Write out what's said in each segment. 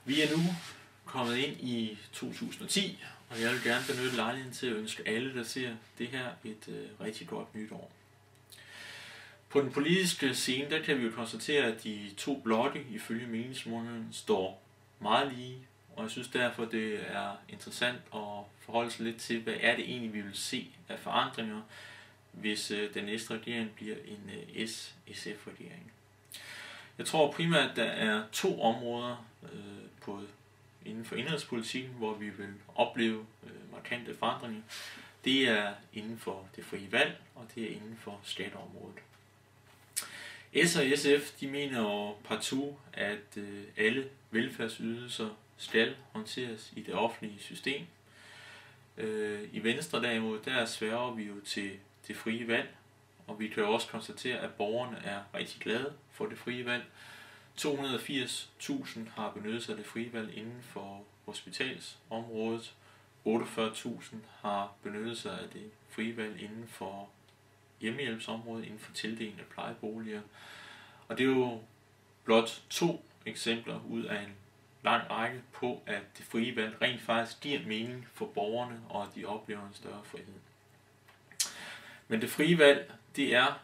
Vi er nu kommet ind i 2010, og jeg vil gerne benytte lejligheden til at ønske alle, der ser det her, et rigtig godt nytår. På den politiske scene, der kan vi jo konstatere, at de to blokke ifølge meningsmålingen står meget lige, og jeg synes derfor, det er interessant at forholde sig lidt til, hvad er det egentlig, vi vil se af forandringer, hvis den næste regering bliver en S-SF-regering. Jeg tror primært, at der er to områder inden for indenrigspolitikken, hvor vi vil opleve markante forandringer. Det er inden for det frie valg, og det er inden for skatteområdet. S og SF de mener jo partout, at alle velfærdsydelser skal håndteres i det offentlige system. I Venstre derimod, der sværger vi jo til det frie valg, og vi kan også konstatere, at borgerne er rigtig glade for det frie valg. 280.000 har benyttet sig af det frie valg inden for hospitalsområdet. 48.000 har benyttet sig af det frie valg inden for hjemmehjælpsområdet, inden for tildeling af plejeboliger. Og det er jo blot to eksempler ud af en lang række på, at det frie valg rent faktisk giver mening for borgerne, og at de oplever en større frihed. Men det frie valg, det er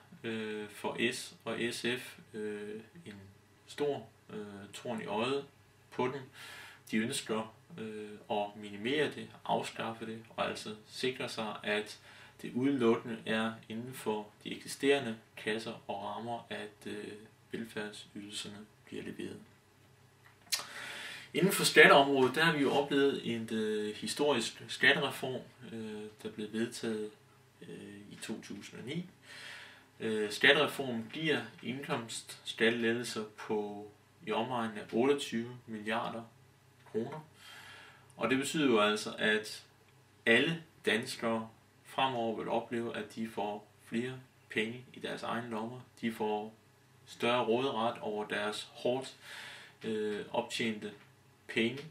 for S og SF en stor torn i øjet på dem. De ønsker at minimere det, afskaffe det, og altså sikre sig, at det udelukkende er inden for de eksisterende kasser og rammer, at velfærdsydelserne bliver leveret. Inden for skatteområdet, der har vi jo oplevet en historisk skattereform, der blev vedtaget i 2009. Skattereformen giver indkomstskattelettelser på i omegnen af 28 milliarder kroner. Og det betyder jo altså, at alle danskere fremover vil opleve, at de får flere penge i deres egne lommer. De får større råderet over deres hårdt optjente penge,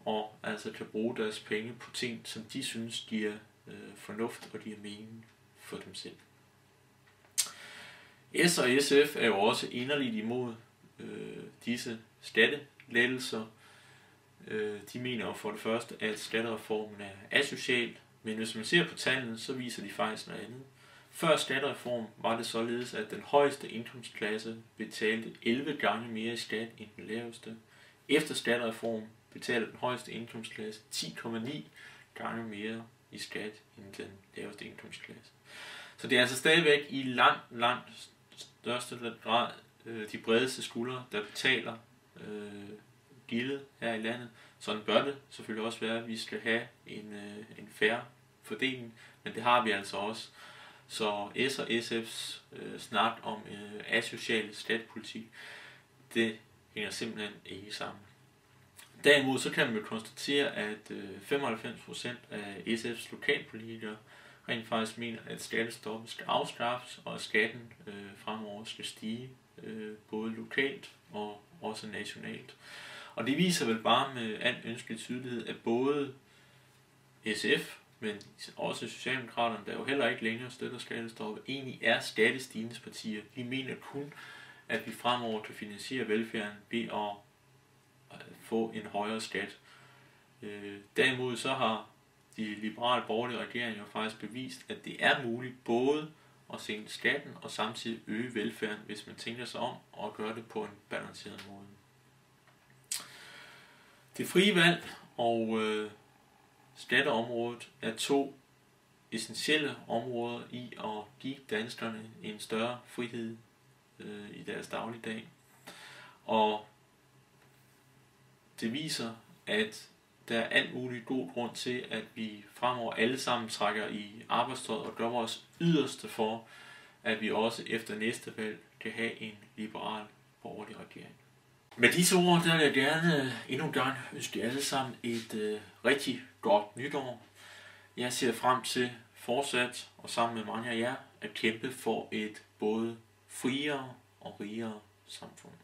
og altså kan bruge deres penge på ting, som de synes giver fornuft og giver mening for dem selv. S og SF er jo også inderligt imod disse skattelettelser. De mener jo for det første, at skattereformen er asocial, men hvis man ser på tallene, så viser de faktisk noget andet. Før skattereformen var det således, at den højeste indkomstklasse betalte 11 gange mere i skat end den laveste. Efter skattereformen betalte den højeste indkomstklasse 10,9 gange mere i skat end den laveste indkomstklasse. Så det er altså stadigvæk i langt største grad de bredeste skuldre, der betaler gildet her i landet. Sådan bør det selvfølgelig også være, at vi skal have en fair fordeling, men det har vi altså også. Så S og SF's snak om asocial skattepolitik, det hænger simpelthen ikke sammen. Derimod så kan man jo konstatere, at 95% af SF's lokalpolitikere rent faktisk mener, at skattestoppet skal afskaffes, og at skatten fremover skal stige, både lokalt og også nationalt. Og det viser vel bare med al ønskelig tydelighed, at både SF, men også Socialdemokraterne, der jo heller ikke længere støtter skattestoppet, egentlig er skattestigningspartier. De mener kun, at vi fremover kan finansiere velfærden ved at få en højere skat. Derimod så har de liberale borgerlige regeringer jo faktisk bevist, at det er muligt både at sænke skatten og samtidig øge velfærden, hvis man tænker sig om og gøre det på en balanceret måde. Det frie valg og skatteområdet er to essentielle områder i at give danskerne en større frihed i deres dagligdag. Og det viser, at der er alt muligt god grund til, at vi fremover alle sammen trækker i arbejdstøjet og gør vores yderste for, at vi også efter næste valg kan have en liberal borgerlig regering. Med disse ord, der vil jeg gerne endnu en gang ønske jer alle sammen et rigtig godt nytår. Jeg ser frem til fortsat og sammen med mange af jer at kæmpe for et både friere og rigere samfund.